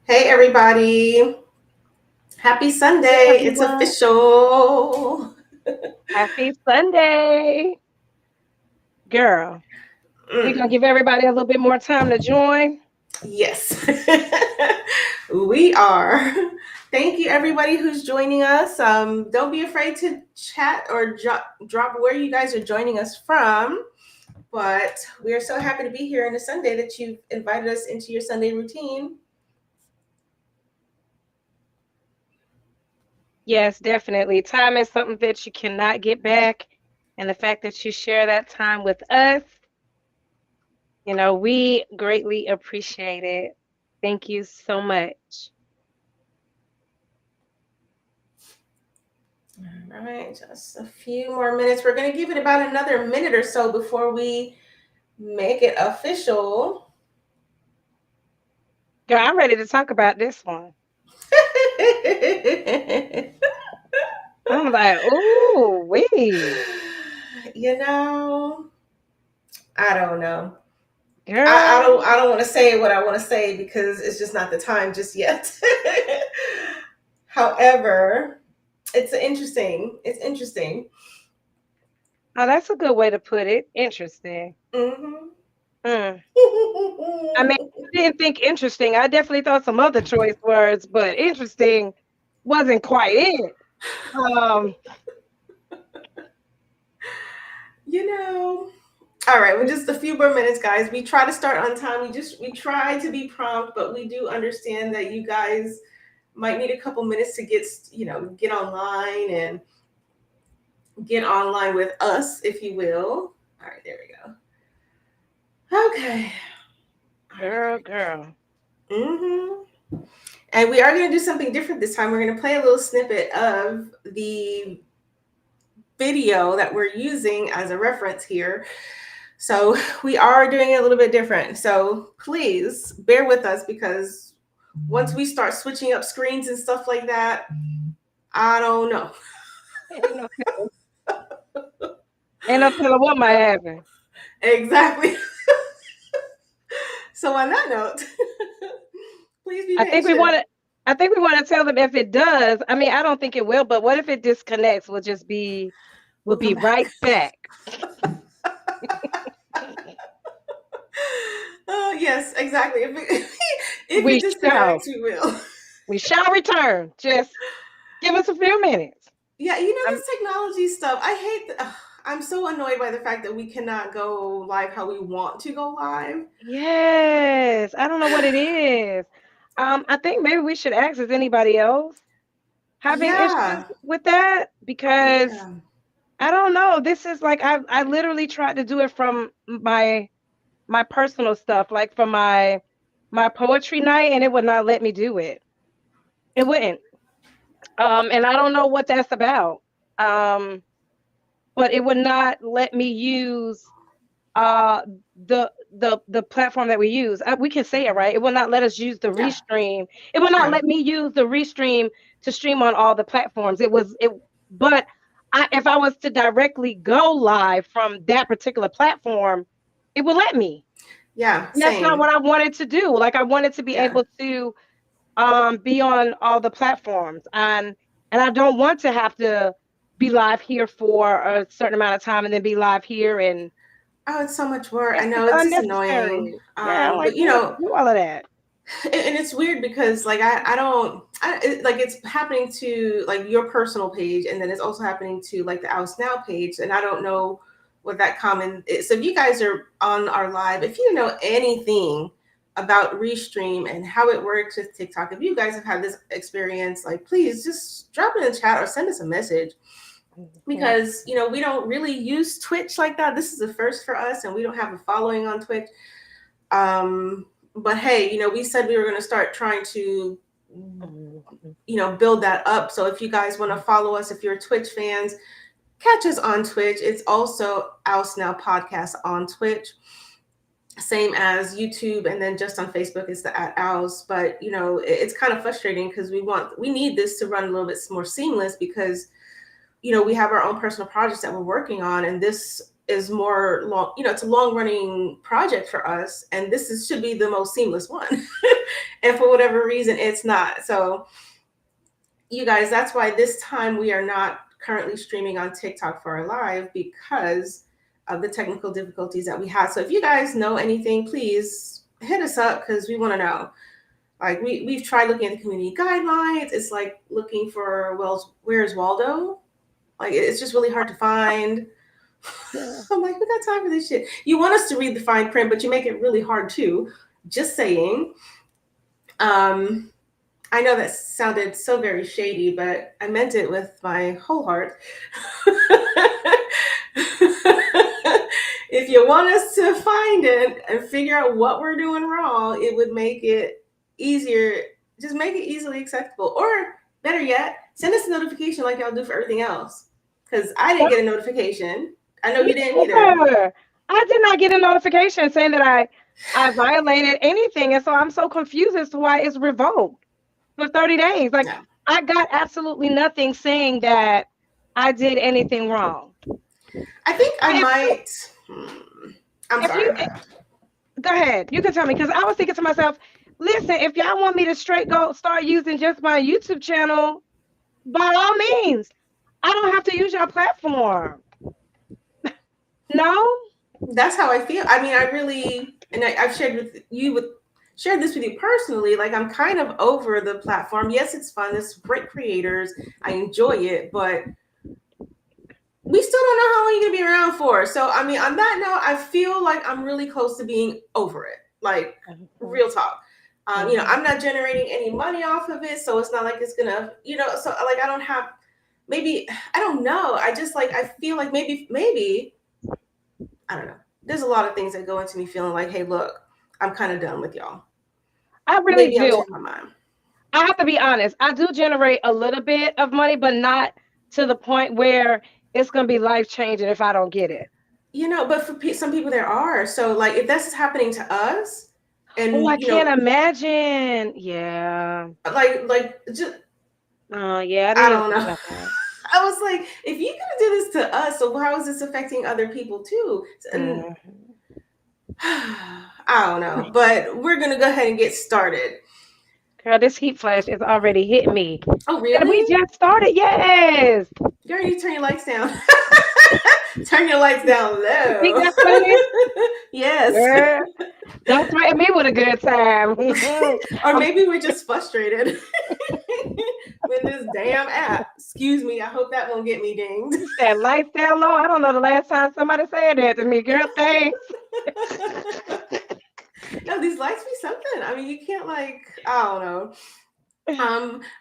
Hey, everybody. Happy Hey Sunday. It's everyone. official. Happy Sunday. Girl, we're going to Mm, give everybody a little bit more time to join. yes, we are. Thank you, everybody who's joining us. Don't be afraid to chat or drop where you guys are joining us from. But we are so happy to be here on a Sunday that you've invited us into your Sunday routine. Yes, definitely. Time is something that you cannot get back. And the fact that you share that time with us, we greatly appreciate it. Thank you so much. All right, just a few more minutes. We're going to give it about another minute or so before we make it official. Girl, I'm ready to talk about this one. I'm like, ooh, wee. you know, I don't know. Girl. I don't want to say what I want to say because it's just not the time just yet. However, it's interesting. Oh, that's a good way to put it. Interesting. Hmm. Mm. I mean, I didn't think interesting. I definitely thought some other choice words, but interesting wasn't quite it. Um, you know, all right, well, just a few more minutes, guys. We try to start on time. We try to be prompt, but we do understand that you guys might need a couple minutes to get online with us, if you will. All right, there we go. Okay. All right, girl. there we go. And we are going to do something different this time. We're going to play a little snippet of the video that we're using as a reference here. So we are doing it a little bit different. So please bear with us because once we start switching up screens and stuff like that, I don't know. Ain't no, ain't no telling what might happen. Exactly. So on that note, please be I think we want patient. to. I think we want to tell them if it does. I mean, I don't think it will, but what if it disconnects? We'll We'll be come back. right back. Oh yes, exactly. If it We shall. disconnects, we will. We shall return. Just give us a few minutes. Yeah, you know I'm this technology stuff. I hate. I'm so annoyed by the fact that we cannot go live how we want to go live. Yes. I don't know what it is. I think maybe we should ask, is anybody else having issues Yeah, with that? Because yeah. I don't know. This is like I literally tried to do it from my personal stuff, like from my poetry night, and it would not let me do it. It wouldn't. And I don't know what that's about. Um, but it would not let me use uh the platform that we use. We can say it, right? It will not let us use the Yeah, restream. It will not yeah. let me use the restream to stream on all the platforms. But if I was to directly go live from that particular platform, it would let me. Yeah, And that's not same. what I wanted to do. Like, I wanted to be Yeah. able to be on all the platforms, and I don't want to have to be live here for a certain amount of time and then be live here, and Oh, it's so much work. I it's know just it's just annoying. unnecessary. Yeah, like But we don't have to do all of that. and it's weird because like I don't like it's happening to like your personal page, and then it's also happening to like the Oust Now page, and I don't know what that common is. So if you guys are on our live, if you know anything about Restream and how it works with TikTok, if you guys have had this experience, like please just drop it in the chat or send us a message Mhm. because we don't really use Twitch like that. This is the first for us, and we don't have a following on Twitch. But hey, we said we were going to start trying to Mhm. build that up. So if you guys want to follow us, if you're Twitch fans, catch us on Twitch. It's also Oust Now Podcast on Twitch, same as YouTube, and then just on Facebook is the at Oust. But it's kind of frustrating because we need this to run a little bit more seamless because we have our own personal projects that we're working on, and this is more long, it's a long running project for us, and should be the most seamless one. And for whatever reason, it's not. So you guys, that's why this time we are not currently streaming on TikTok for our live, because of the technical difficulties that we had. So if you guys know anything, please hit us up, because we want to know. Like we've tried looking at the community guidelines. It's like looking for, well, where's Waldo? Like it's just really hard to find. Yeah. I'm like, we got time for this shit. You want us to read the fine print, but you make it really hard too. Just saying. I know that sounded so very shady, but I meant it with my whole heart. If you want us to find it and figure out what we're doing wrong, it would make it easier. Just make it easily acceptable. Or better yet, send us a notification like y'all do for everything else. Because I didn't get a notification. I know you didn't either. I did not get a notification saying that I violated anything. And so I'm so confused as to why it's revoked for 30 days. Like, no. I got absolutely nothing saying that I did anything wrong. I think I might. I'm sorry. Go ahead. You can tell me, because I was thinking to myself, listen, if y'all want me to straight go start using just my YouTube channel, by all means, I don't have to use your platform. No? That's how I feel. I mean, I really, and I've shared this with you personally. Like, I'm kind of over the platform. Yes, it's fun. There's great creators. I enjoy it, but we still don't know how long you're going to be around for. So, I mean, on that note, I feel like I'm really close to being over it. Like, real talk. I'm not generating any money off of it. So it's not like it's going to, so like, I don't have, maybe, I don't know. I just like, I feel like maybe, I don't know. There's a lot of things that go into me feeling like, hey, look, I'm kind of done with y'all. I really do. I have to be honest. I do generate a little bit of money, but not to the point where it's going to be life-changing if I don't get it. But for some people there are. So like, if this is happening to us, and I can't imagine. Yeah. Like just. Yeah. I don't know. I was like, if you're gonna do this to us, so how is this affecting other people too? And I don't know, but we're gonna go ahead and get started. Girl, this heat flash is already hitting me. Oh, really? And we just started. Yes. Girl, you turn your lights down. Turn your lights down low. Think that's funny? Yes. Girl, don't threaten me with a good time. Or maybe we're just frustrated with this damn app. Excuse me. I hope that won't get me dinged. That lights down low. I don't know the last time somebody said that to me. Girl, thanks. No, these lights be something. I mean, you can't I don't know.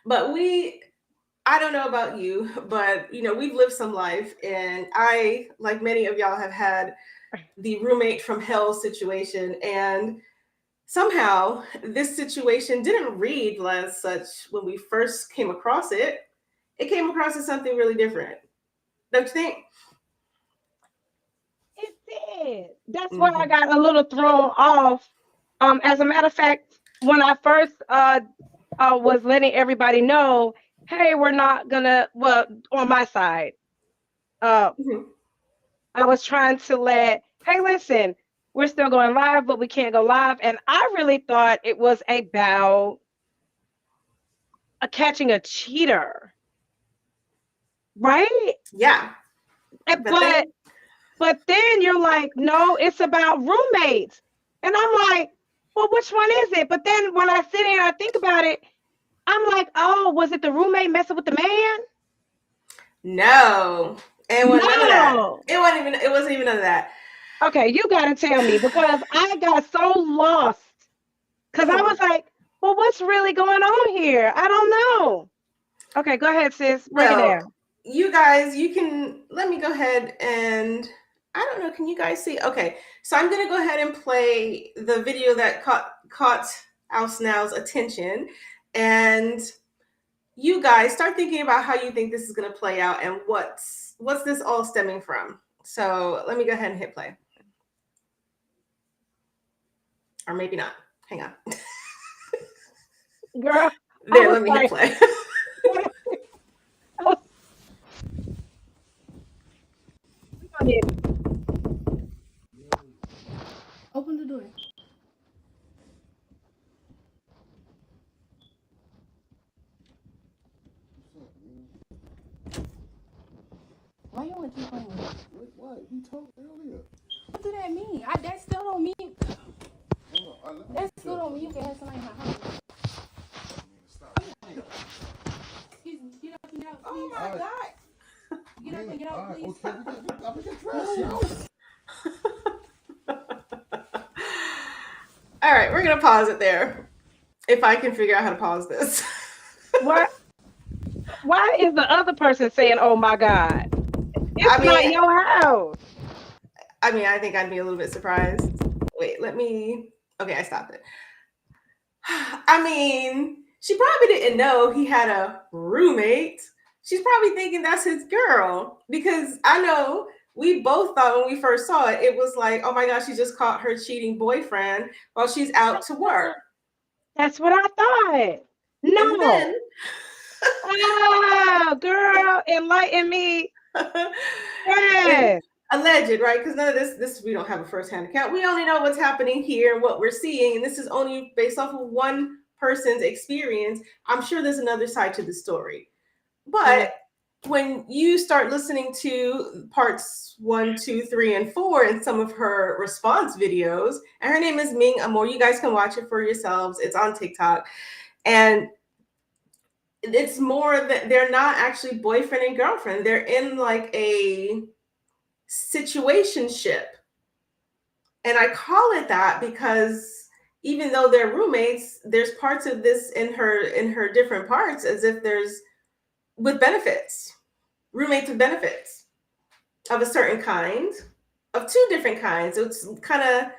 But I don't know about you, but we've lived some life, and I, like many of y'all, have had the roommate from hell situation, and somehow this situation didn't read as such when we first came across it. It came across as something really different. Don't you think? It did. That's why I got a little thrown off. As a matter of fact, when I first was letting everybody know, hey, we're not gonna, well, on my side, I was trying to hey, listen, we're still going live, but we can't go live. And I really thought it was about catching a cheater. Right? Yeah. But then you're like, no, it's about roommates. And I'm like, well, which one is it? But then when I sit here and I think about it, I'm like, oh, was it the roommate messing with the man? No. It wasn't none of that. It wasn't even none of that. Okay, you gotta tell me, because I got so lost. Because I was like, well, what's really going on here? I don't know. Okay, go ahead, sis. Break it down. You guys, let me go ahead and, I don't know, can you guys see? Okay, so I'm gonna go ahead and play the video that caught House Now's attention, and you guys start thinking about how you think this is gonna play out and what's this all stemming from. So let me go ahead and hit play. Or maybe not. Hang on. Girl. There, let me hit play. door. Why you want to keep playing? What? You told earlier. What do that mean? That still don't mean. That still don't mean you can have somebody in my house. Excuse me. Get up and get out, please. Oh my God. Get up and get out, please. Okay, I'm gonna get dressed. All right, we're gonna pause it there. If I can figure out how to pause this. What? Why is the other person saying, "Oh my God"? It's not your house. I mean, I think I'd be a little bit surprised. Wait, let me. Okay, I stopped it. I mean, she probably didn't know he had a roommate. She's probably thinking that's his girl, because I know we both thought when we first saw it, it was like, oh my gosh, she just caught her cheating boyfriend while she's out to work. That's what I thought. No. And then, oh, girl, enlighten me. Yes. Alleged, right? Because none of this we don't have a first-hand account. We only know what's happening here, what we're seeing, and this is only based off of one person's experience. I'm sure there's another side to the story, but when you start listening to parts 1, 2, 3, and 4 in some of her response videos, and her name is Ming Amour. You guys can watch it for yourselves. It's on TikTok, and it's more that they're not actually boyfriend and girlfriend. They're in like a situationship, and I call it that because even though they're roommates, there's parts of this in her different parts as if there's with benefits, roommates with benefits of a certain kind, of 2 different kinds. So it's kind of,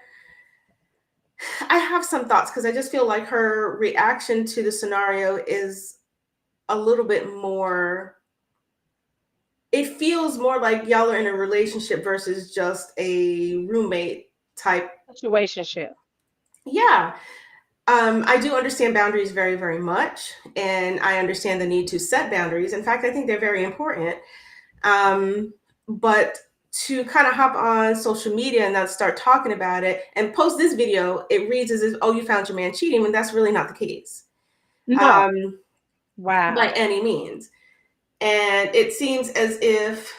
I have some thoughts because I just feel like her reaction to the scenario is a little bit more, it feels more like y'all are in a relationship versus just a roommate type situationship. Yeah. I do understand boundaries very, very much, and I understand the need to set boundaries. In fact, I think they're very important. But to kind of hop on social media and not start talking about it and post this video, it reads as if, oh, you found your man cheating, when that's really not the case. No. Wow. By any means. And it seems as if,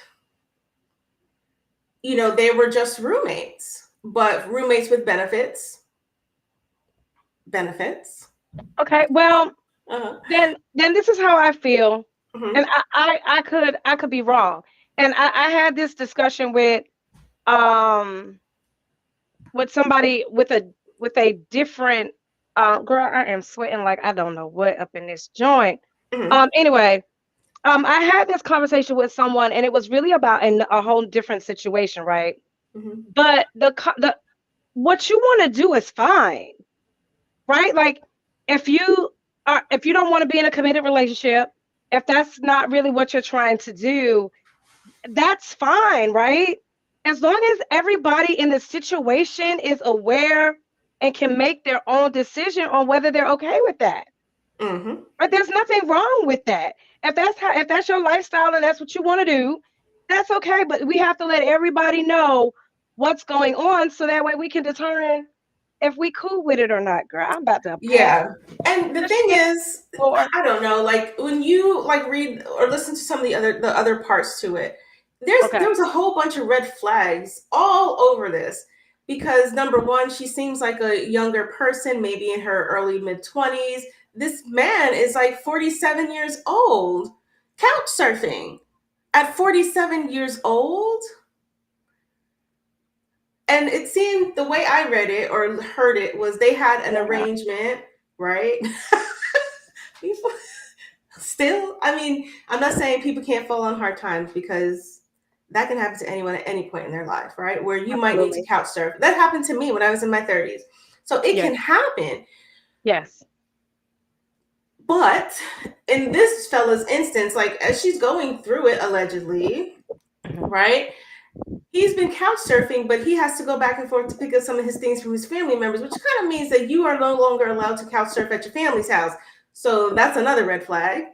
they were just roommates, but roommates with benefits. Okay, well, then this is how I feel, and I could be wrong. And I had this discussion with somebody with a different girl. I am sweating like I don't know what up in this joint. Anyway, I had this conversation with someone, and it was really about a whole different situation, right? But the what you want to do is fine. Right? Like if you don't want to be in a committed relationship, if that's not really what you're trying to do, that's fine, right? As long as everybody in the situation is aware and can make their own decision on whether they're okay with that. But there's nothing wrong with that. If that's your lifestyle and that's what you want to do, that's okay. But we have to let everybody know what's going on so that way we can determine if we cool with it or not, girl. I'm about to And the thing is, I don't know, like when you like read or listen to some of the other parts to it, there was a whole bunch of red flags all over this, because number one, she seems like a younger person, maybe in her early mid-20s. This man is like 47 years old, couch surfing at 47 years old. And it seemed, the way I read it or heard it, was they had an arrangement, right? Still, I mean, I'm not saying people can't fall on hard times, because that can happen to anyone at any point in their life, right? Where you might need to couch surf. That happened to me when I was in my 30s. So it can happen. Yes. But in this fella's instance, like as she's going through it, allegedly, right? He's been couch surfing, but he has to go back and forth to pick up some of his things from his family members, which kind of means that you are no longer allowed to couch surf at your family's house. So that's another red flag.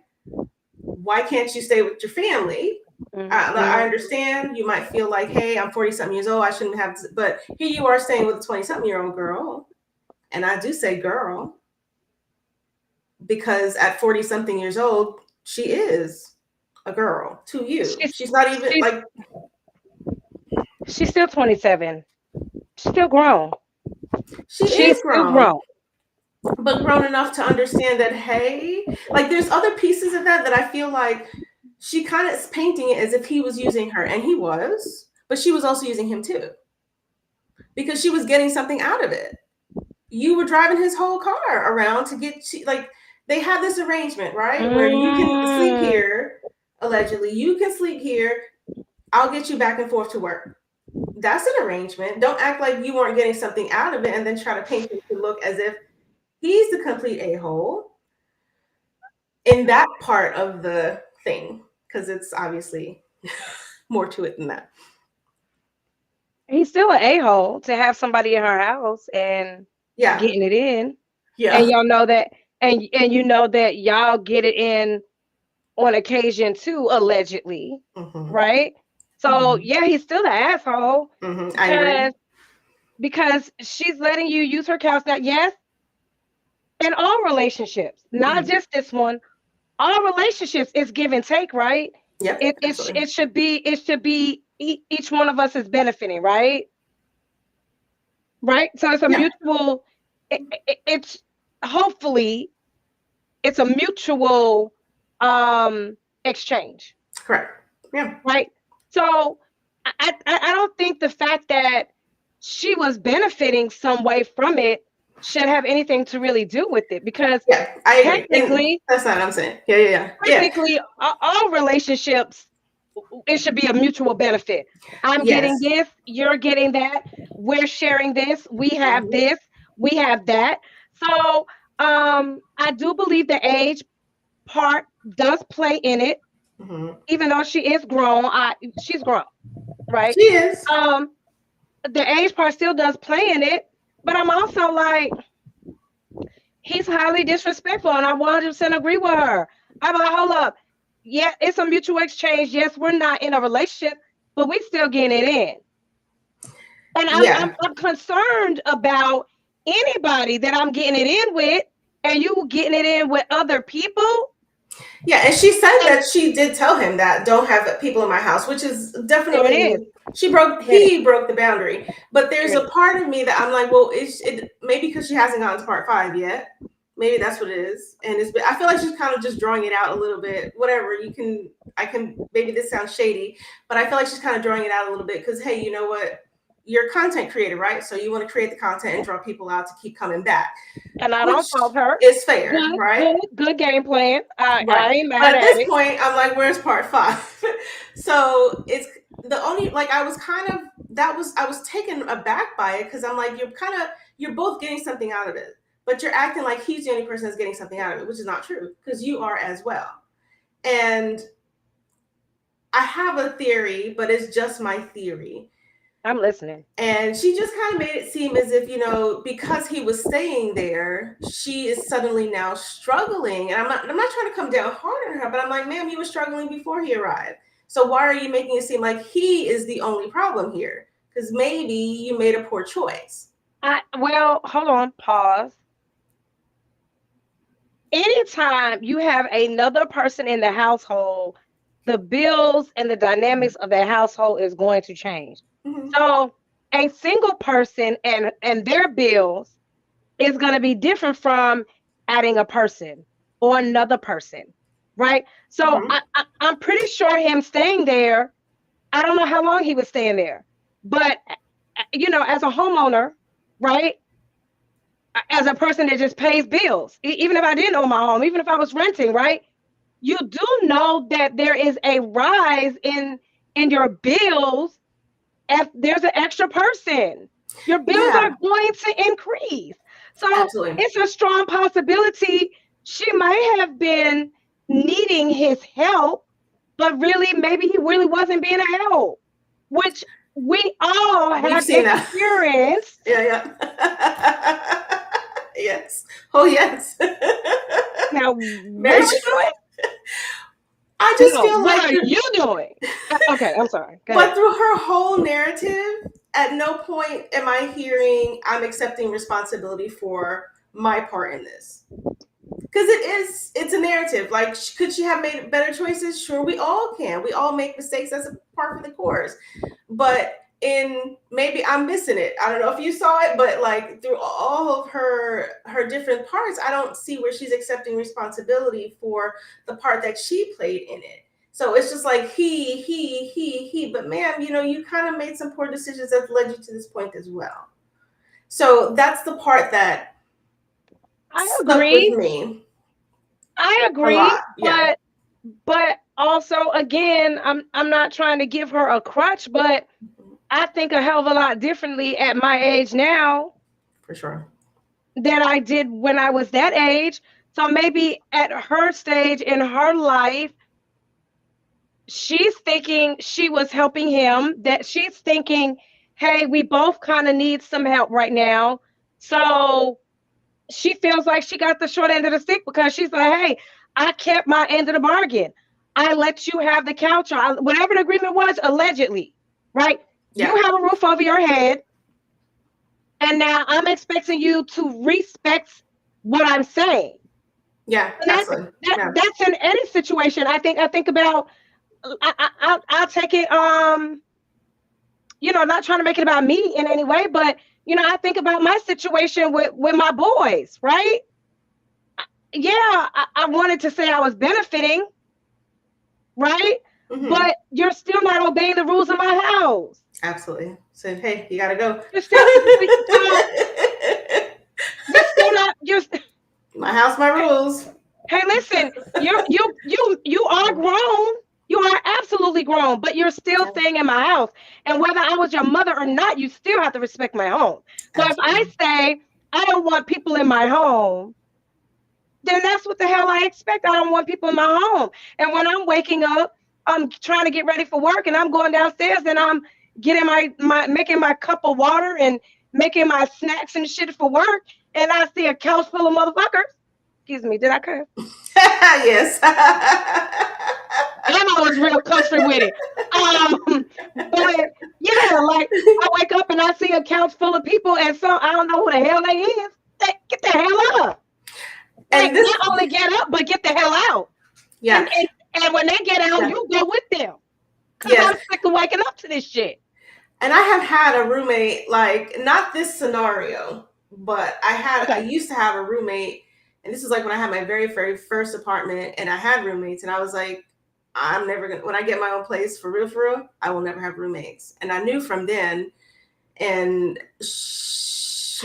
Why can't you stay with your family? I understand. You might feel like, hey, I'm 40 something years old. I shouldn't have, but here you are staying with a 20 something year old girl. And I do say girl because at 40 something years old, she is a girl to you. She's not even like. She's still 27. She's still grown. She's still grown. But grown enough to understand that, hey, like there's other pieces of that I feel like she kind of is painting it as if he was using her, and he was, but she was also using him too, because she was getting something out of it. You were driving his whole car around to get, like, they have this arrangement, right? Where you can sleep here, allegedly, you can sleep here, I'll get you back and forth to work. That's an arrangement. Don't act like you weren't getting something out of it and then try to paint it to look as if he's the complete a-hole in that part of the thing, because it's obviously more to it than that. He's still an a-hole to have somebody in her house and getting it in. Yeah. And y'all know that, and you know that y'all get it in on occasion too, allegedly, right? So yeah, he's still an asshole. I agree. Because she's letting you use her couch. Now, yes, in all relationships, not just this one, all relationships is give and take, right? Yeah. It should be each one of us is benefiting, right? Right. So it's a mutual. It's hopefully it's a mutual exchange. Correct. Yeah. Right. So I don't think the fact that she was benefiting some way from it should have anything to really do with it, because I technically that's not what I'm saying. Yeah. Technically, all relationships, it should be a mutual benefit. I'm getting this, you're getting that, we're sharing this, we have this, we have that. So I do believe the age part does play in it. Even though she is grown, she's grown, right? She is. The age part still does play in it, but I'm also like, he's highly disrespectful, and I 100% agree with her. I'm like, hold up. Yeah, it's a mutual exchange. Yes, we're not in a relationship, but we still getting it in. And I'm concerned about anybody that I'm getting it in with, and you getting it in with other people. Yeah, and she said that she did tell him that don't have people in my house, which is definitely he broke the boundary. But there's a part of me that I'm like, well, it maybe because she hasn't gotten to part 5 yet. Maybe that's what it is. And I feel like she's kind of just drawing it out a little bit. Whatever, maybe this sounds shady, but I feel like she's kind of drawing it out a little bit because, hey, you know what? You're a content creator, right? So you want to create the content and draw people out to keep coming back. And I don't fault her. It's fair, right? Good game plan. I ain't mad but at this it. point, I'm like, where's part 5? So it's the only, like, I was taken aback by it because I'm like, you're both getting something out of it, but you're acting like he's the only person that's getting something out of it, which is not true because you are as well. And I have a theory, but it's just my theory. I'm listening. And she just kind of made it seem as if, because he was staying there, she is suddenly now struggling. And I'm not trying to come down hard on her, but I'm like, ma'am, you were struggling before he arrived. So why are you making it seem like he is the only problem here? Because maybe you made a poor choice. Well, hold on, pause. Anytime you have another person in the household, the bills and the dynamics of that household is going to change. So a single person and their bills is going to be different from adding a person or another person, right? So I'm pretty sure him staying there, I don't know how long he was staying there, but as a homeowner, right? As a person that just pays bills, even if I didn't own my home, even if I was renting, right? You do know that there is a rise in your bills. If there's an extra person, your bills are going to increase. So It's a strong possibility she might have been needing his help, but really, maybe he really wasn't being a help, which we all have experienced. Yeah. Yes. Oh, yes. Now, what are we doing? I just No, feel what like are you doing? Okay, I'm sorry. Go but ahead. through her whole narrative, at no point am I hearing I'm accepting responsibility for my part in this. Because it's a narrative. Like, could she have made better choices? Sure, we all can. We all make mistakes. That's a part of the course. But in maybe I'm missing it. I don't know if you saw it, but like through all of her different parts, I don't see where she's accepting responsibility for the part that she played in it. So it's just like he. But ma'am, you kind of made some poor decisions that led you to this point as well. So that's the part that I stuck with agree. me I a agree, lot. Yeah. but also again, I'm not trying to give her a crutch, but I think a hell of a lot differently at my age now For sure. than I did when I was that age. So maybe at her stage in her life, she's thinking she was helping him, that she's thinking, hey, we both kind of need some help right now. So she feels like she got the short end of the stick because she's like, hey, I kept my end of the bargain. I let you have the couch, or whatever the agreement was, allegedly, right? Yeah. You have a roof over your head. And now I'm expecting you to respect what I'm saying. Yeah. And Absolutely. Yeah. that's in any situation. I think about, I'll take it, not trying to make it about me in any way, but I think about my situation with my boys, right? Yeah, I wanted to say I was benefiting, right? Mm-hmm. But you're still not obeying the rules of my house. Absolutely. So hey, you gotta go. You're still not. My house, my rules. Hey, listen, you are grown. You are absolutely grown, but you're still staying in my house. And whether I was your mother or not, you still have to respect my home. So Absolutely. if I say I don't want people in my home, then that's what the hell I expect. I don't want people in my home. And when I'm waking up, I'm trying to get ready for work, and I'm going downstairs and I'm getting my making my cup of water and making my snacks and shit for work, and I see a couch full of motherfuckers. Excuse me, did I curse? Yes. And I was real country with it. But yeah, like I wake up and I see a couch full of people, and so I don't know who the hell they is. Get the hell up. Like, And this, not only get up, but get the hell out. yeah. And when they get out, Yeah. you go with them. Because Yes. I'm sick of waking up to this shit. And I have had a roommate, like, not this scenario, but I used to have a roommate, and this is like when I had my very, very first apartment, and I had roommates, and I was like, I'm never gonna, when I get my own place, for real, I will never have roommates. And I knew from then, and it's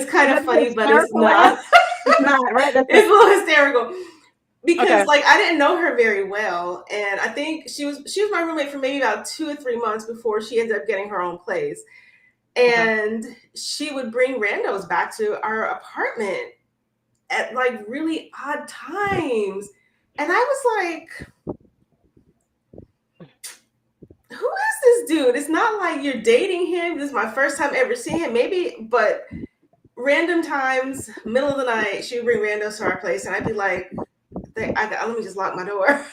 kind of funny, but it's not. It's not, right? It's a little hysterical. Because Okay. like I didn't know her very well, and I think she was my roommate for maybe about 2 or 3 months before she ended up getting her own place. And she would bring randos back to our apartment at like really odd times. And I was like, who is this dude? It's not like you're dating him. This is my first time ever seeing him. Maybe, but random times, middle of the night, she would bring randos to our place, and I'd be like, let me just lock my door. I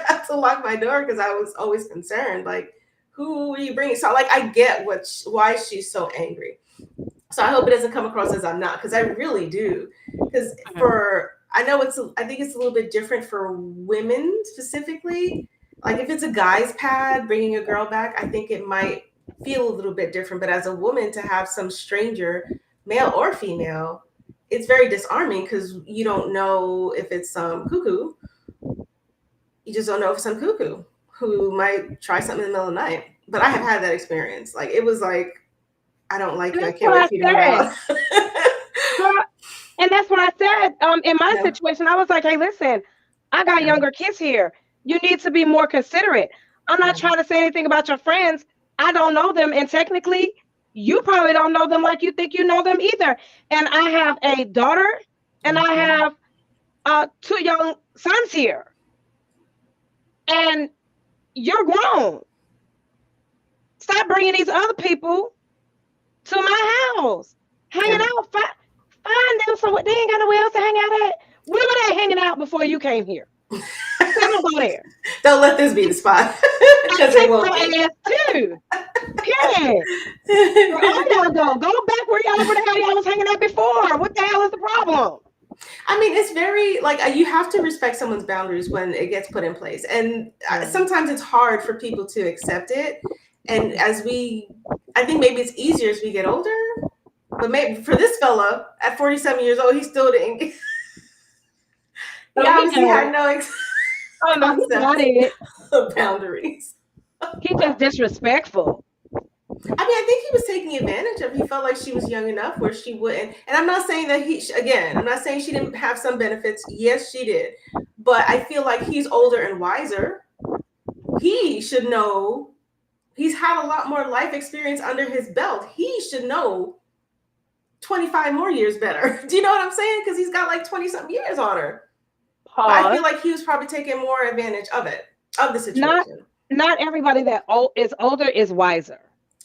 have to lock my door because I was always concerned. Like, who are you bringing? So, like, I get why she's so angry. So I hope it doesn't come across as I'm not, because I really do. Because I think it's a little bit different for women specifically. Like, if it's a guy's pad bringing a girl back, I think it might feel a little bit different. But as a woman, to have some stranger, male or female, it's very disarming because you don't know if it's some cuckoo. You just don't know if it's some cuckoo who might try something in the middle of the night. But I have had that experience. Like, it was like, I don't like you. I can't wait for you to get out. And that's what I said. In my situation, I was like, hey, listen, I got younger kids here. You need to be more considerate. I'm not trying to say anything about your friends. I don't know them. And technically, you probably don't know them like you think you know them either. And I have a daughter and I have 2 young sons here. And you're grown. Stop bringing these other people to my house. Hanging out. Find them somewhere. They ain't got nowhere else to hang out at. Where were they hanging out before you came here? Don't go there. Don't let this be the spot because I it won't kicked be. your ass too. Period. Where all y'all go? Go back where the hell y'all was hanging out before. What the hell is the problem? I mean, it's very like you have to respect someone's boundaries when it gets put in place, and sometimes it's hard for people to accept it. And I think maybe it's easier as we get older. But maybe for this fella at 47 years old, he still didn't. He obviously had no Got it. boundaries. He's just disrespectful. I mean, I think he was taking advantage of. He felt like she was young enough where she wouldn't. And I'm not saying that I'm not saying she didn't have some benefits. Yes, she did. But I feel like he's older and wiser. He should know. He's had a lot more life experience under his belt. He should know 25 more years better. Do you know what I'm saying? Because he's got like 20 something years on her. But I feel like he was probably taking more advantage of the situation. Not everybody that is older is wiser.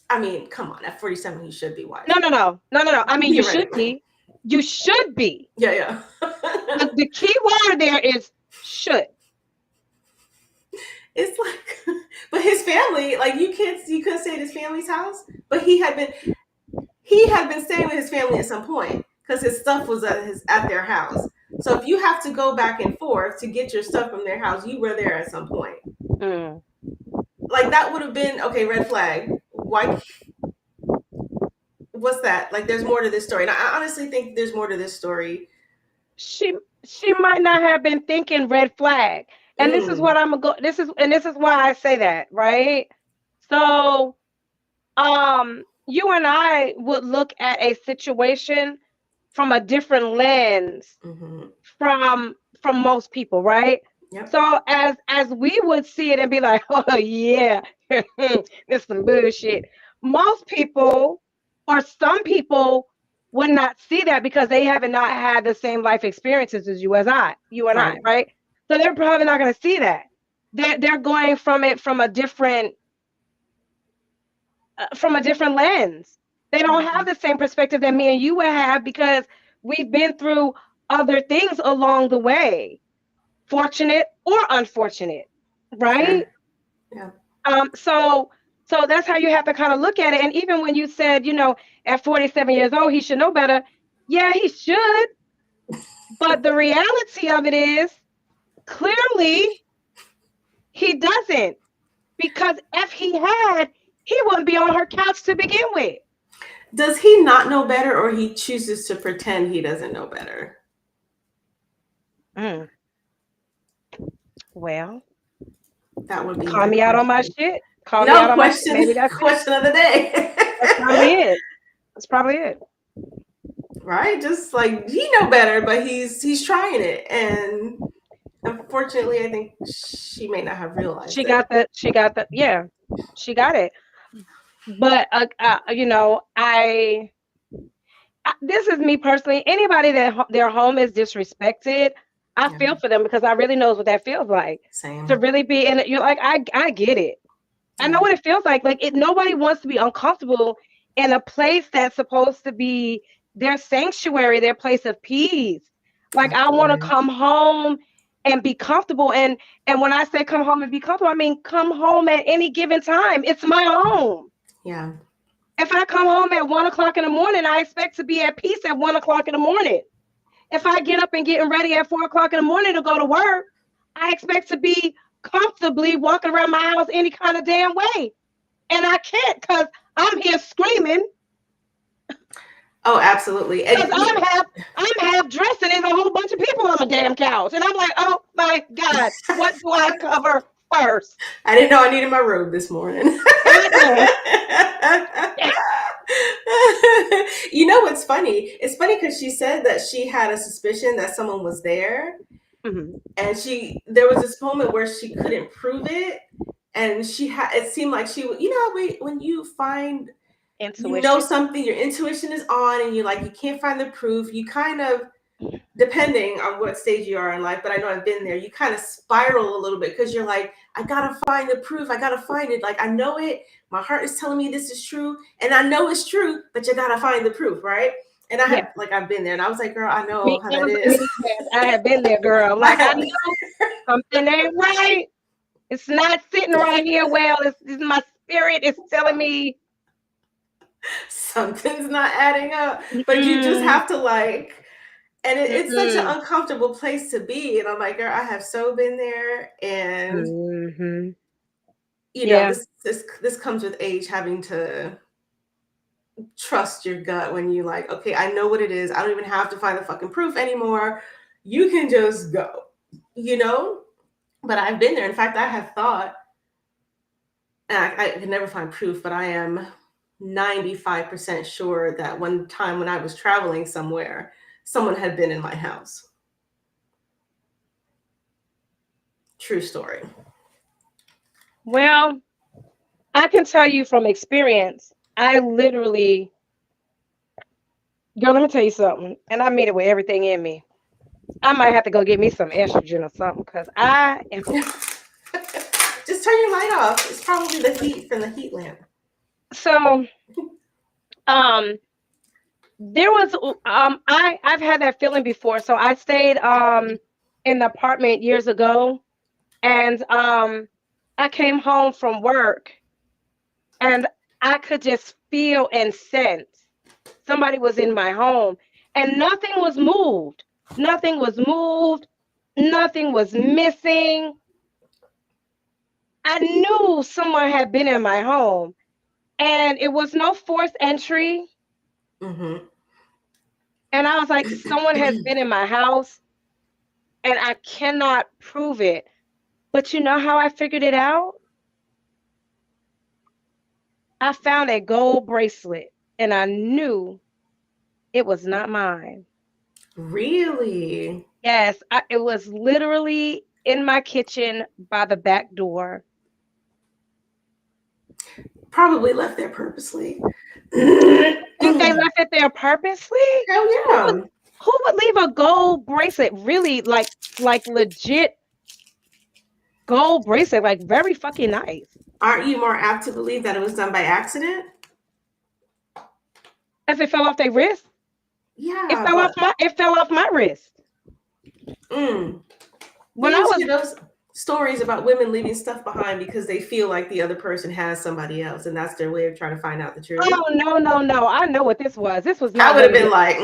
I mean, come on. At 47, he should be wiser. No. I mean, you should be. You should be. Yeah. The key word there is should. It's like, but his family, like you couldn't stay at his family's house, but he had been staying with his family at some point because his stuff was at their house. So if you have to go back and forth to get your stuff from their house, you were there at some point. Like that would have been okay. Red flag. Why? What's that? Like, there's more to this story. And I honestly think there's more to this story. She might not have been thinking red flag. And this is what this is why I say that, right? So you and I would look at a situation from a different lens from most people, right? Yep. So as we would see it and be like, oh yeah, this is some bullshit. Most people or some people would not see that because they haven't not had the same life experiences as you and I, right? So they're probably not going to see that. They're going from it from a different lens. They don't have the same perspective that me and you would have because we've been through other things along the way, fortunate or unfortunate, right? Yeah. So that's how you have to kind of look at it. And even when you said, at 47 years old, he should know better. Yeah, he should. But the reality of it is, clearly, he doesn't. Because if he had, he wouldn't be on her couch to begin with. Does he not know better, or he chooses to pretend he doesn't know better? Well, that would be. Call me out on my shit. Call me out on my shit. Maybe that's question of the day. That's probably it. That's probably it. Right? Just like he know better, but he's trying it, and unfortunately, I think she may not have realized. She got it. But this is me personally. Anybody that their home is disrespected, I feel for them because I really knows what that feels like. Same. To really be in it. You're like, I get it. I know what it feels like. Like nobody wants to be uncomfortable in a place that's supposed to be their sanctuary, their place of peace. Like I want to come home and be comfortable. And when I say come home and be comfortable, I mean come home at any given time. It's my home. Yeah. If I come home at 1 o'clock in the morning, I expect to be at peace at 1 o'clock in the morning. If I get up and getting ready at 4 o'clock in the morning to go to work, I expect to be comfortably walking around my house any kind of damn way. And I can't because I'm here screaming. Oh, absolutely. And I'm half dressed and there's a whole bunch of people on the damn couch. And I'm like, oh my God, what do I cover first? I didn't know I needed my robe this morning. You know what's funny? It's funny because she said that she had a suspicion that someone was there. And there was this moment where she couldn't prove it. And it seemed like when you find intuition. Something, your intuition is on and you can't find the proof. You kind of, depending on what stage you are in life, but I know I've been there, you kind of spiral a little bit because you're like, I gotta find the proof. I gotta find it. Like, I know it. My heart is telling me this is true. And I know it's true, but you gotta find the proof, right? And I've been there, and I was like, girl, I know how that is. I have been there, girl. Like, I know something ain't right. It's not sitting right here well. It's my spirit is telling me something's not adding up. But you just have to like, and it's such an uncomfortable place to be. And I'm like, girl, I have so been there, and you know, this comes with age, having to trust your gut when you like, okay, I know what it is. I don't even have to find the fucking proof anymore. You can just go, you know? But I've been there. In fact, I have thought, and I can never find proof, but I am 95% sure that one time when I was traveling somewhere, someone had been in my house. True story. Well, I can tell you from experience, I literally, girl, let me tell you something. And I mean it with everything in me. I might have to go get me some estrogen or something because I am. Just turn your light off. It's probably the heat from the heat lamp. So, there was, I've had that feeling before. So I stayed, in the apartment years ago, and, I came home from work, and I could just feel and sense somebody was in my home, and nothing was moved. Nothing was moved. Nothing was missing. I knew someone had been in my home, and it was no forced entry. Mm-hmm. And I was like, someone has been in my house, and I cannot prove it. But you know how I figured it out? I found a gold bracelet, and I knew it was not mine. Really? Yes, it was literally in my kitchen by the back door. Probably left there purposely. Think they left it there purposely? Hell yeah. Who would leave a gold bracelet? Really, like legit gold bracelet, like very fucking nice. Aren't you more apt to believe that it was done by accident? As it fell off their wrist? Yeah. It fell off my wrist. When I was those stories about women leaving stuff behind because they feel like the other person has somebody else, and that's their way of trying to find out the truth. Oh no! I know what this was. This was not. I would have been like,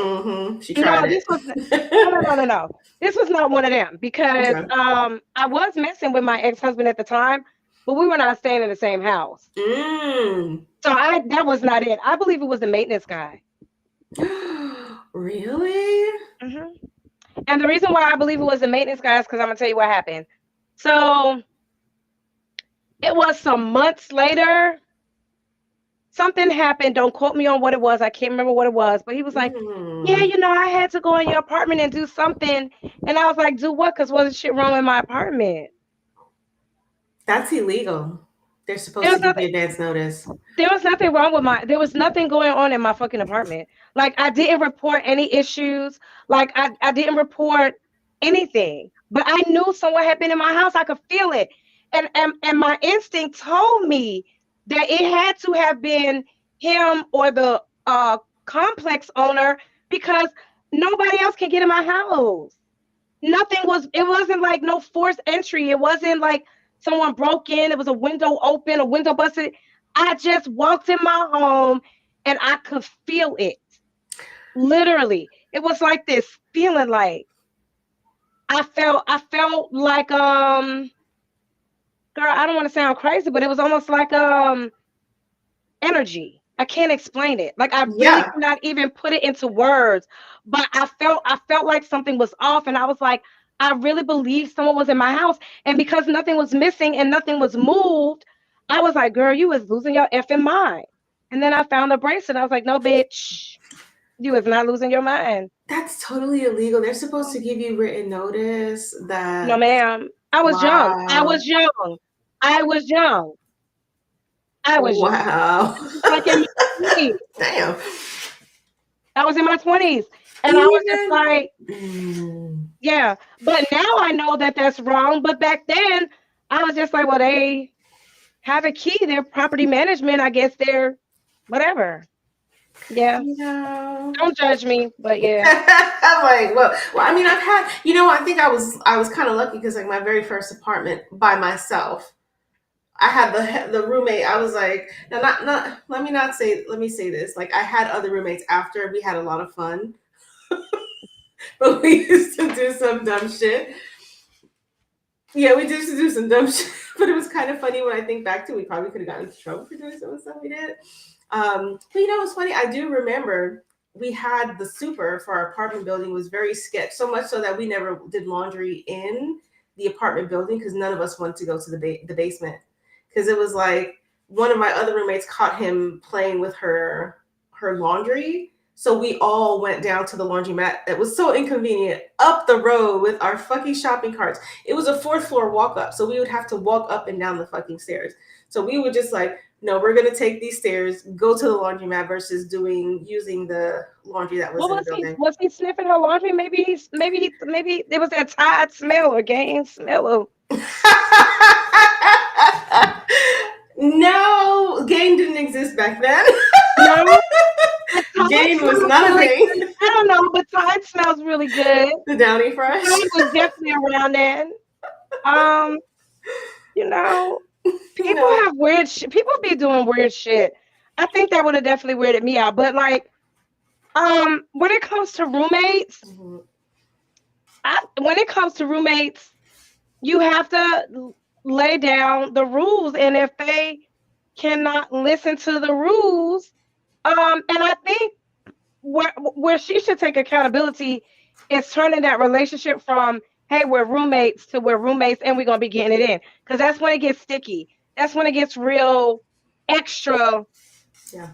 she tried it. This was no. This was not one of them because I was messing with my ex-husband at the time, but we were not staying in the same house. So that was not it. I believe it was the maintenance guy. Really? And the reason why I believe it was the maintenance guy is because I'm gonna tell you what happened. So it was some months later. Something happened. Don't quote me on what it was. I can't remember what it was. But he was like, yeah, you know, I had to go in your apartment and do something. And I was like, do what? Because wasn't shit wrong with my apartment. That's illegal. They're supposed to give you advance notice. There was nothing wrong with there was nothing going on in my fucking apartment. Like, I didn't report any issues. Like, I didn't report anything. But I knew someone had been in my house. I could feel it. And my instinct told me that it had to have been him or the complex owner because nobody else can get in my house. It wasn't like no forced entry. It wasn't like someone broke in. It was a window open, a window busted. I just walked in my home and I could feel it. Literally. It was like this feeling like I felt like girl, I don't want to sound crazy, but it was almost like energy. I can't explain it. Like I really cannot even put it into words. But I felt like something was off, and I was like, I really believe someone was in my house. And because nothing was missing and nothing was moved, I was like, girl, you was losing your effing mind. And then I found the bracelet. I was like, no, bitch, you was not losing your mind. That's totally illegal. They're supposed to give you written notice that. No, ma'am. I was young. I was young. Wow. Like in my 20s. Damn. I was in my 20s. And I was just like, yeah. But now I know that that's wrong. But back then, I was just like, well, they have a key. They're property management. I guess they're whatever. Yeah. You know. Don't judge me, but yeah. I'm like, well, I mean, I've had, I think I was kind of lucky because like my very first apartment by myself, I had the roommate. I was like, now not let me say this. Like I had other roommates after we had a lot of fun, but we used to do some dumb shit. Yeah, we used to do some dumb shit, but it was kind of funny when I think back to it. We probably could have gotten into trouble for doing some of the stuff we did. But it's funny. I do remember we had the super for our apartment building was very sketch, so much so that we never did laundry in the apartment building because none of us wanted to go to the basement because it was like one of my other roommates caught him playing with her laundry. So we all went down to the laundromat. It was so inconvenient up the road with our fucking shopping carts. It was a fourth floor walk up. So we would have to walk up and down the fucking stairs. So we would just like, no, we're going to take these stairs, go to the laundromat versus using the laundry that was What in the was he? building. Was he sniffing her laundry? Maybe it was that Tide smell or Gain smell of. No, Gain didn't exist back then. No, Gain was not a thing. I don't know, but Tide smells really good. The Downy Fresh. Tide was definitely around then. People have weird shit. People be doing weird shit. I think that would have definitely weirded me out. But like, when it comes to roommates, you have to lay down the rules, and if they cannot listen to the rules, and I think where she should take accountability is turning that relationship from, hey, we're roommates to we're roommates and we're gonna be getting it in, because that's when it gets sticky. That's when it gets real extra. Yeah.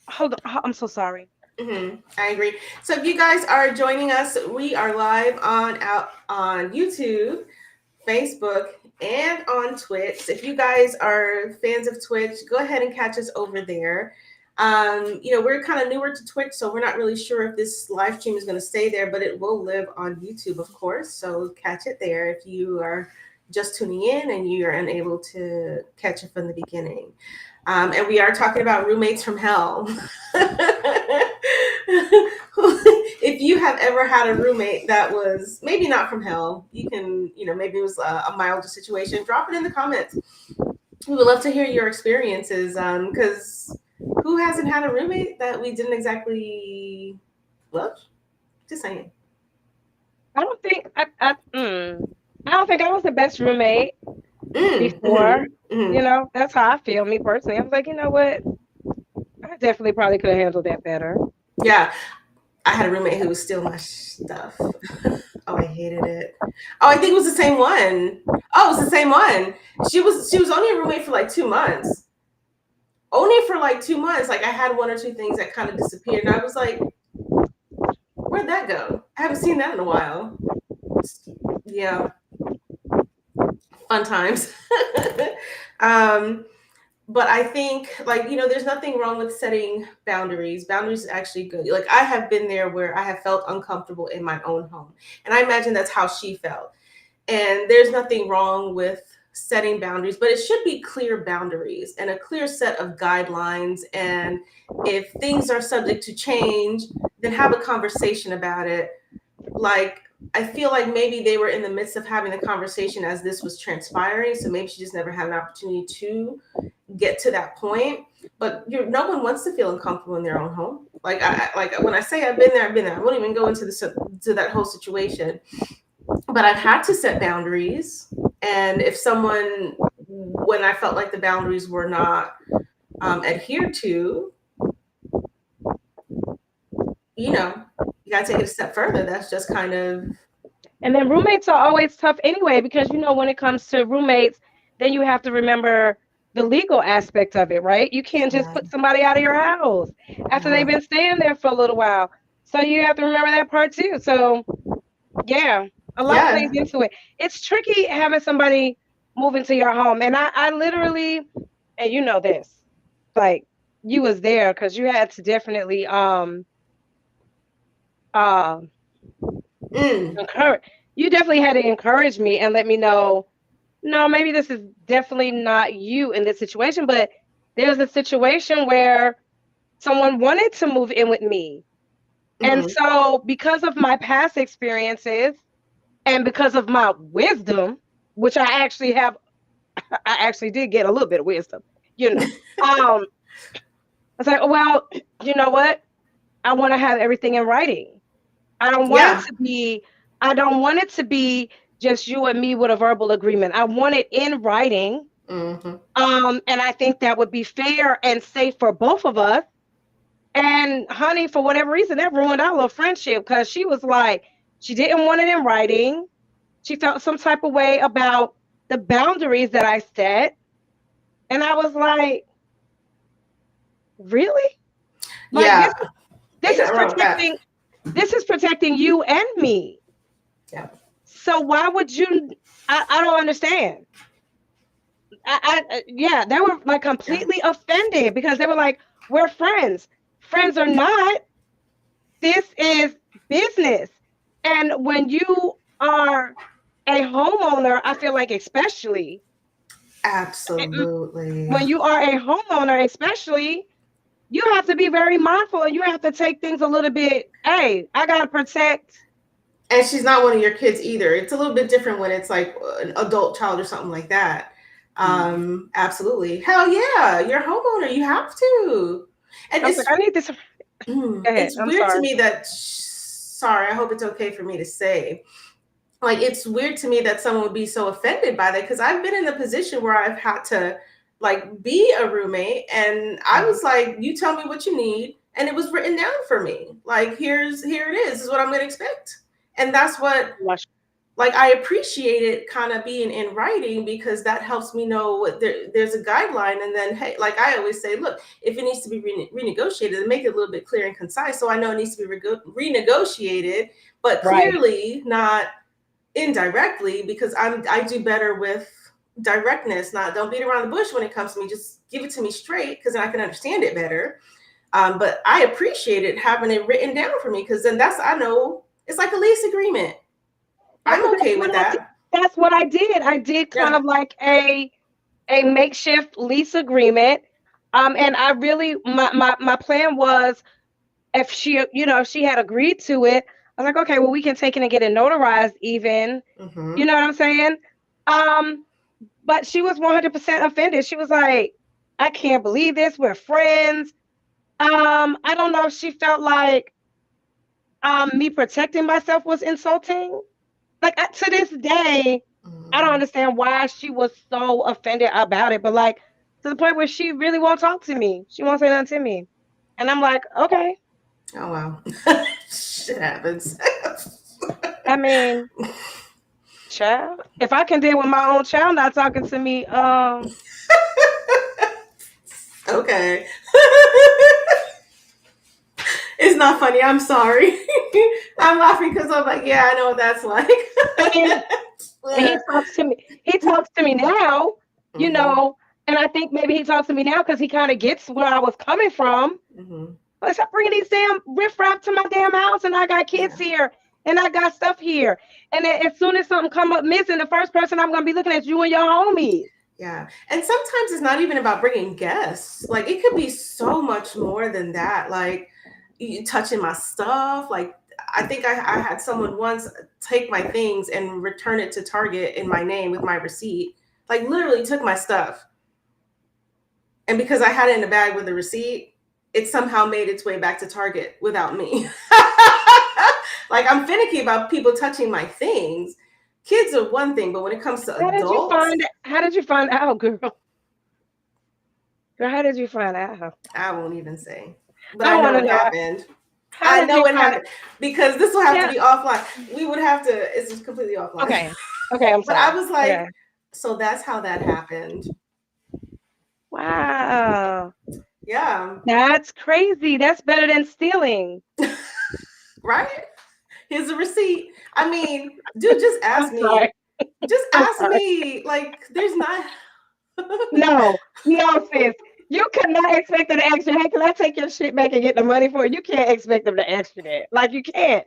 Hold on. I'm so sorry. I agree. So if you guys are joining us, we are live on YouTube, Facebook, and on Twitch. If you guys are fans of Twitch, go ahead and catch us over there. We're kind of newer to Twitch, so we're not really sure if this live stream is going to stay there, but it will live on YouTube, of course. So catch it there if you are just tuning in and you are unable to catch it from the beginning. And we are talking about roommates from hell. If you have ever had a roommate that was maybe not from hell, you can, maybe it was a milder situation, drop it in the comments. We would love to hear your experiences, because who hasn't had a roommate that we didn't exactly love? Just saying. I don't think I was the best roommate before. That's how I feel, me personally. I was like, you know what? I definitely probably could have handled that better. Yeah. I had a roommate who would steal my stuff. Oh, I hated it. Oh, I think it was the same one. Oh, it was the same one. She was only a roommate for like 2 months. Only for like 2 months. Like I had 1 or 2 things that kind of disappeared. And I was like, where'd that go? I haven't seen that in a while. Yeah. Fun times. But I think there's nothing wrong with setting boundaries. Boundaries is actually good. Like I have been there where I have felt uncomfortable in my own home. And I imagine that's how she felt. And there's nothing wrong with setting boundaries, but it should be clear boundaries and a clear set of guidelines. And if things are subject to change, then have a conversation about it. Like, I feel like maybe they were in the midst of having the conversation as this was transpiring. So maybe she just never had an opportunity to get to that point. But no one wants to feel uncomfortable in their own home. Like when I say I've been there, I've been there. I won't even go into that whole situation. But I've had to set boundaries. And if someone, when I felt like the boundaries were not adhered to, you gotta take it a step further. That's just kind of. And then roommates are always tough anyway, because when it comes to roommates, then you have to remember the legal aspect of it, right? You can't just put somebody out of your house after they've been staying there for a little while. So you have to remember that part too. So yeah, a lot plays into it. It's tricky having somebody move into your home. And I literally, and you know this, like you was there because you had to definitely you definitely had to encourage me and let me know, no, maybe this is definitely not you in this situation, but there's a situation where someone wanted to move in with me. And Mhm. so, because of my past experiences and because of my wisdom, which I actually have, I actually did get a little bit of wisdom, you know. I was like, well, you know what? I want to have everything in writing. I don't want it Yeah. to be, I don't want it to be just you and me with a verbal agreement. I want it in writing. Mhm. And I think that would be fair and safe for both of us. And honey, for whatever reason, that ruined our little friendship because she was like, she didn't want it in writing. She felt some type of way about the boundaries that I set. And I was like, really? Like Yeah. this Ain't is nothing wrong with that. this is protecting you and me. Yeah. So why would you I don't understand. Yeah, they were like Yeah. completely offended because they were like, we're friends. Friends or not, this is business. And when you are a homeowner, I feel like especially Absolutely. when you are a homeowner, especially, you have to be very mindful and you have to take things a little bit, hey, I gotta protect. And she's not one of your kids either. It's a little bit different when it's like an adult child or something like that. Absolutely. Hell yeah, you're a homeowner. You have to. And I was like, I need this. Go ahead. it's I'm weird to sorry. me that sorry, I hope it's okay for me to say. Like it's weird to me that someone would be so offended by that because I've been in the position where I've had to like be a roommate and I was like, you tell me what you need, and it was written down for me. Like here it is. This is what I'm gonna expect. And that's what like I appreciate it kind of being in writing because that helps me know what there's a guideline. And then hey, like I always say, look, if it needs to be renegotiated, then make it a little bit clear and concise so I know it needs to be renegotiated, but Right. clearly not indirectly, because I do better with directness. Not don't beat around the bush when it comes to me. Just give it to me straight because then I can understand it better. But I appreciate it having it written down for me because then that's I know it's like a lease agreement. Well, I'm okay with that. that's what I did. I did kind Yeah. of like a makeshift lease agreement. And I really my plan was if she, you know, if she had agreed to it, I was like, okay, well, we can take it and get it notarized even. You Mm-hmm. know what I'm saying? Um, but she was 100% offended. She was like, I can't believe this. We're friends. I don't know if she felt like me protecting myself was insulting. Like to this day, I don't Mm-hmm. understand why she was so offended about it. But like to the point where she really won't talk to me. She won't say nothing to me. And I'm like, okay. Oh wow. Shit happens. I mean, child, if I can deal with my own child not talking to me, Okay. It's not funny. I'm sorry. I'm laughing because I'm like, yeah, I know what that's like. I mean, he talks to me. He talks to me now, you Mm-hmm. know, and I think maybe he talks to me now because he kind of gets where I was coming from. Mm-hmm. But stop bringing these damn riffraff to my damn house, and I got kids Yeah. here, and I got stuff here. And then as soon as something come up missing, the first person I'm gonna be looking at you and your homies. Yeah. And sometimes it's not even about bringing guests. Like it could be so much more than that. Like you touching my stuff. Like I think I had someone once take my things and return it to Target in my name with my receipt. Like literally took my stuff. And because I had it in a bag with a receipt, it somehow made its way back to Target without me. Like I'm finicky about people touching my things. Kids are one thing, but when it comes to adults, How did you find out, girl? Girl, how did you find out? I won't even say. But I I want know to it know. happened. How I did you know it find happened because this will have to Yeah. be offline. We would have to, it's just completely offline. Okay. Okay, I'm But sorry. I was like, Okay. so that's how that happened. Wow. Yeah. That's crazy. That's better than stealing. Right? Here's a receipt. I mean, dude, just I'm ask me. sorry. Just I'm ask sorry. me. Like, there's not. No, sis. You cannot expect them to ask you, hey, can I take your shit back and get the money for it? You can't expect them to ask you that. Like, you can't.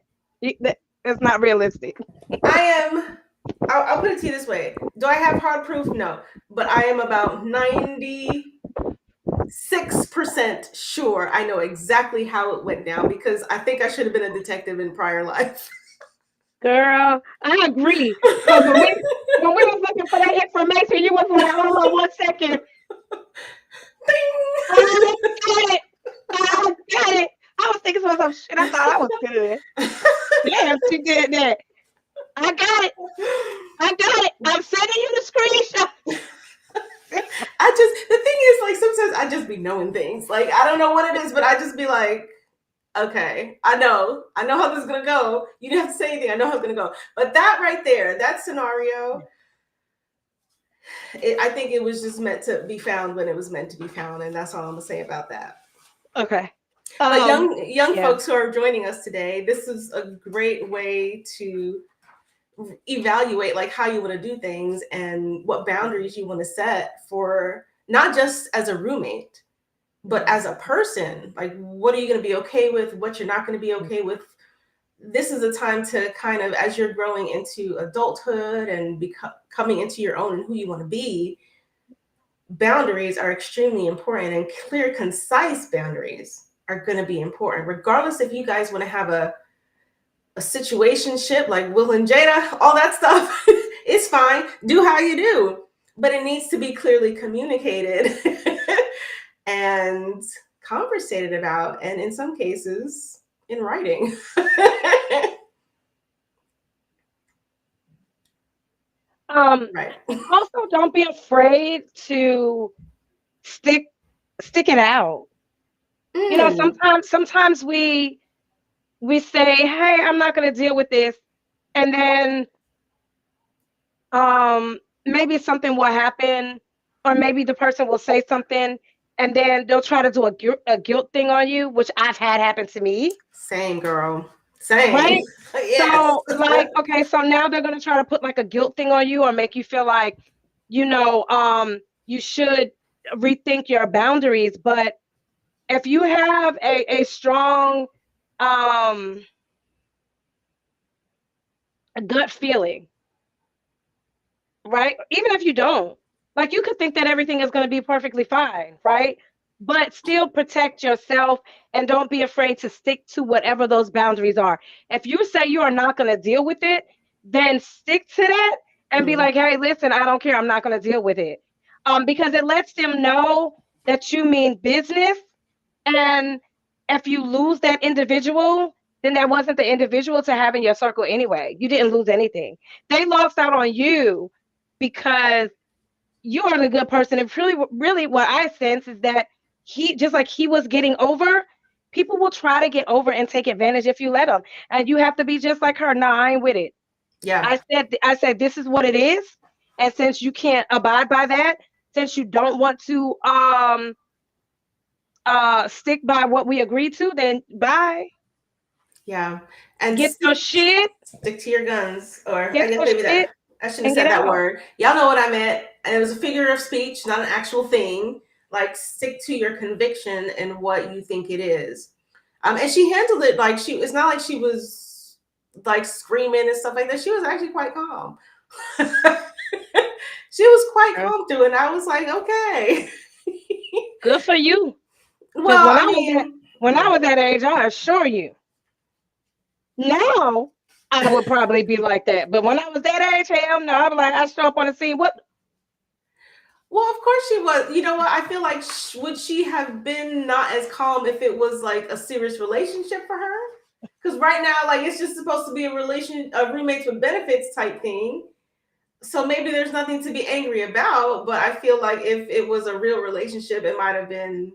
That's not realistic. I'll put it to you this way. Do I have hard proof? No. But I am about 90 6% sure I know exactly how it went down because I think I should have been a detective in prior life. Girl, I agree. Because when we was looking for that information, you was like, hold on 1 second. I got it. I got it. I was thinking to myself, shit, I thought I was good. Damn, she did that. I got it. I got it. I'm sending you the screenshot. The thing is, like, sometimes I just be knowing things. Like, I don't know what it is, but I just be like, okay, I know how this is gonna go. You didn't have to say anything. I know how it's gonna go. But that right there, that scenario, I think it was just meant to be found when it was meant to be found, and that's all I'm gonna say about that. Okay. But young yeah. folks who are joining us today, this is a great way to evaluate like how you want to do things and what boundaries you want to set for not just as a roommate, but as a person. Like, what are you going to be okay with? What you're not going to be okay with? This is a time to kind of, as you're growing into adulthood and coming into your own and who you want to be, boundaries are extremely important, and clear, concise boundaries are going to be important, regardless if you guys want to have a situationship like Will and Jada, all that stuff. It's fine. Do how you do, but it needs to be clearly communicated and conversated about, and in some cases, in writing. Right. Also, don't be afraid to stick it out. You know, sometimes we say, hey, I'm not going to deal with this, and then maybe something will happen, or maybe the person will say something, and then they'll try to do a guilt thing on you, which I've had happen to me. Same, girl. Same. Right? Yes. So, like, okay, so now they're going to try to put like a guilt thing on you, or make you feel like, you know, you should rethink your boundaries. But if you have a strong a gut feeling, right? Even if you don't, like, you could think that everything is going to be perfectly fine, right? But still protect yourself, and don't be afraid to stick to whatever those boundaries are. If you say you are not going to deal with it, then stick to that and be like, hey, listen, I don't care. I'm not going to deal with it. Because it lets them know that you mean business. And if you lose that individual, then that wasn't the individual to have in your circle anyway. You didn't lose anything. They lost out on you because you are the good person. And really what I sense is that he was getting over, people will try to get over and take advantage if you let them. And you have to be just like her. Nah, I ain't with it. Yeah. I said, this is what it is. And since you can't abide by that, since you don't want to stick by what we agreed to, then bye. Yeah. And get your shit. Stick to your guns. Or Get I guess your maybe shit I shouldn't have said that word. Y'all know what I meant. And it was a figure of speech, not an actual thing. Like, stick to your conviction and what you think it is. And she handled it like it's not like she was like screaming and stuff like that. She was actually quite calm. She was quite calm through it. And I was like, okay. Good for you. Well, when I was that age, I assure you. Now I would probably be like that, but when I was that age, hell no, I was like, I show up on the scene. What? Well, of course she was. You know what? I feel like would she have been not as calm if it was like a serious relationship for her? Because right now, like, it's just supposed to be a roommates with benefits type thing. So maybe there's nothing to be angry about. But I feel like if it was a real relationship, it might have been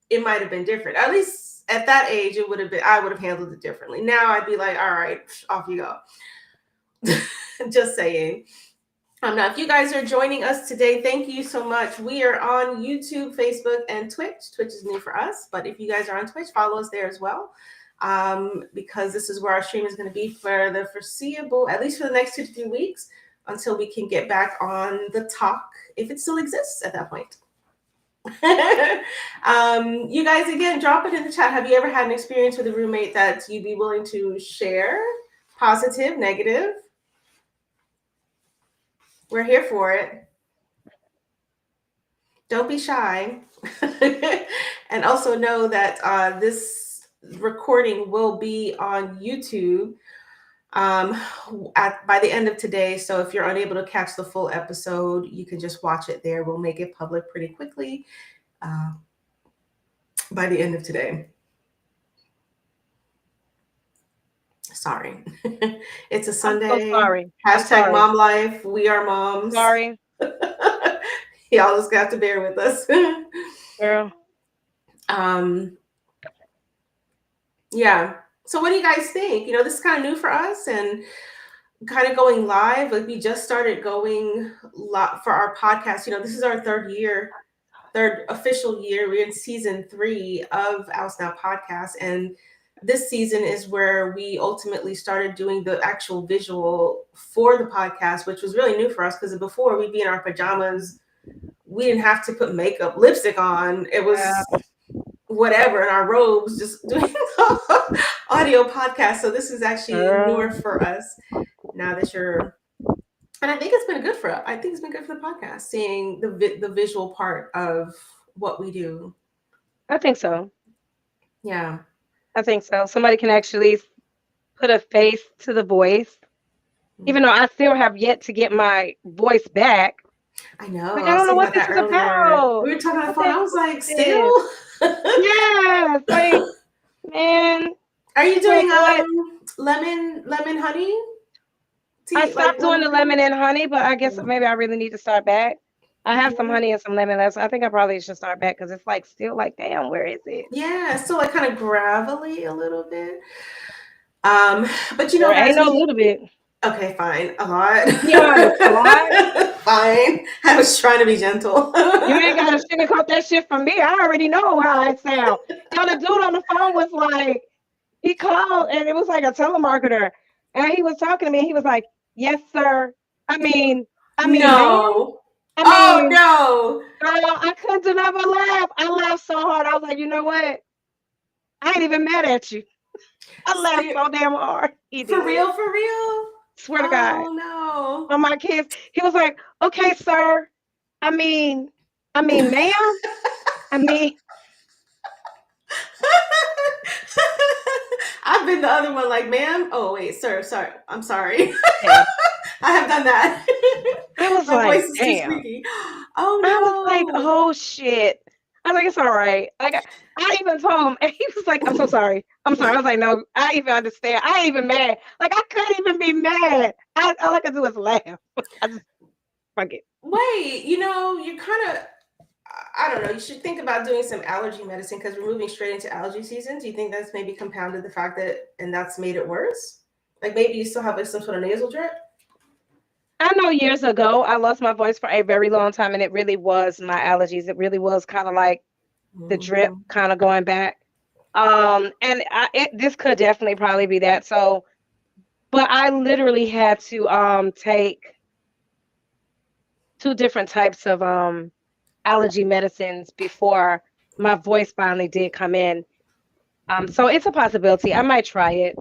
different. At least at that age, I would have handled it differently. Now I'd be like, all right, off you go. Just saying. Now, if you guys are joining us today, thank you so much. We are on YouTube, Facebook, and Twitch. Twitch is new for us, but if you guys are on Twitch, follow us there as well, because this is where our stream is going to be for the foreseeable, at least for the next 2 to 3 weeks, until we can get back on the talk, if it still exists at that point. You guys, again, drop it in the chat. Have you ever had an experience with a roommate that you'd be willing to share? Positive, negative? We're here for it. don't be shy. And also know that this recording will be on YouTube by the end of today. So if you're unable to catch the full episode, you can just watch it there. We'll make it public pretty quickly by the end of today. Sorry. It's a Sunday. I'm so sorry. Hashtag mom life. We are moms. Sorry. Y'all just got to bear with us. Girl. Yeah. So what do you guys think? You know, this is kind of new for us and kind of going live. Like we just started going live for our podcast. You know, this is our third official year. We're in season 3 of Oust Now podcast. And this season is where we ultimately started doing the actual visual for the podcast, which was really new for us because before we'd be in our pajamas. We didn't have to put makeup, lipstick on. It was whatever in our robes, just doing audio podcast. So this is actually newer for us now that you're, and I think it's been good for us. I think it's been good for the podcast, seeing the visual part of what we do. I think so. Yeah. I think so. Somebody can actually put a face to the voice, even though I still have yet to get my voice back. I know. Like, I don't know what this is about. We were talking on the phone. I was like, still? Yes. Like, man. Are you doing lemon honey? I stopped doing the lemon and honey, but I guess maybe I really need to start back. I have some honey and some lemon left. So I think I probably should start back because it's like still like, damn, where is it? Yeah, still like kind of gravelly a little bit. But you know, ain't no little bit. Okay, fine. A lot. Yeah, a lot. Fine. I was trying to be gentle. You ain't got to sugarcoat that shit from me. I already know how I sound. You know, the dude on the phone was like, he called and it was like a telemarketer. And he was talking to me. And he was like, yes, sir. I mean, no. Oh, no. Girl, I couldn't never laugh. I laughed so hard. I was like, you know what? I ain't even mad at you. I laughed so damn hard. For real? Swear to God. Oh, no. On my kids. He was like, okay, sir. I mean, ma'am. I've been the other one like, ma'am. Oh, wait, sir. Sorry. I'm sorry. Yeah. I have done that. I was my like, voice is damn. too squeaky. Oh, no. I was like, oh, shit. I was like, it's all right. Like, I even told him, and he was like, I'm so sorry. I was like, no, I even understand. I ain't even mad. Like, I couldn't even be mad. All I could do is laugh. I just, fuck it. Wait, you know, you kind of, I don't know, you should think about doing some allergy medicine because we're moving straight into allergy season. Do you think that's maybe compounded the fact that, and that's made it worse? Like maybe you still have like some sort of nasal drip? I know years ago, I lost my voice for a very long time, and it really was my allergies. It really was kind of like the drip kind of going back. And this could definitely probably be that. So, but I literally had to take 2 different types of allergy medicines before my voice finally did come in. So it's a possibility. I might try it.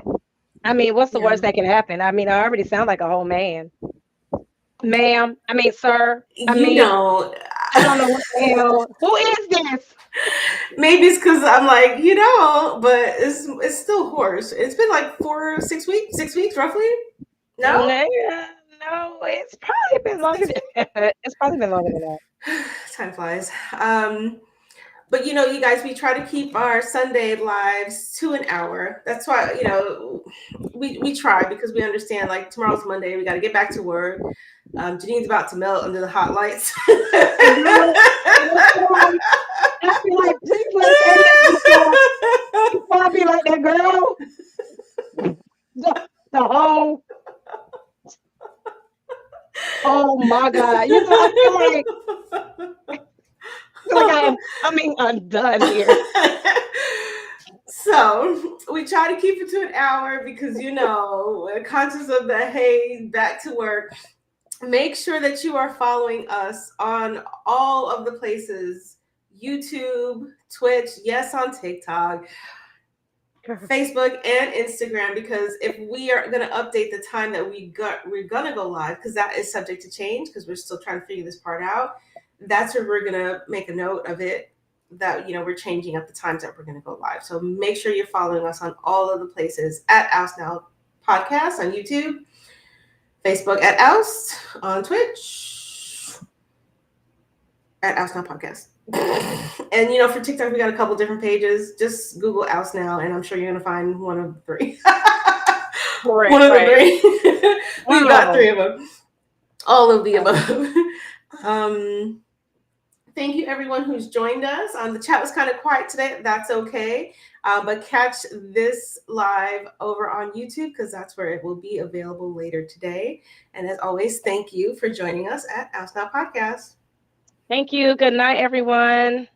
I mean, what's the worst that can happen? I mean, I already sound like a whole man. Ma'am, sir. I don't know what the hell. Who is this? Maybe it's because I'm like, but it's still hoarse. It's been like 6 weeks, 6 weeks roughly. No, it's probably been longer than that. It's probably been longer than that. Time flies. But you guys, we try to keep our Sunday lives to an hour. That's why, we try because we understand like tomorrow's Monday, we got to get back to work. Janine's about to melt under the hot lights. I feel like before I be like that girl. The whole. Oh my God! I feel like I'm done here. So we try to keep it to an hour because we're conscious of the hey, back to work. Make sure that you are following us on all of the places: YouTube, Twitch, yes, on TikTok, Facebook, and Instagram. Because if we are going to update the time that we're going to go live, because that is subject to change because we're still trying to figure this part out. that's where we're gonna make a note of it, that we're changing up the times that we're gonna go live. So make sure you're following us on all of the places at Oust Now Podcast on YouTube, Facebook at Oust, on Twitch at Oust Now Podcast. And for TikTok we got a couple different pages. Just Google Oust Now and I'm sure you're gonna find one of the three. Right, One of the right. three. We've got three of them. All of the above. Thank you everyone who's joined us. The chat was kind of quiet today. That's okay. But catch this live over on YouTube because that's where it will be available later today. And as always, thank you for joining us at Oust Now Podcast. Thank you. Good night, everyone.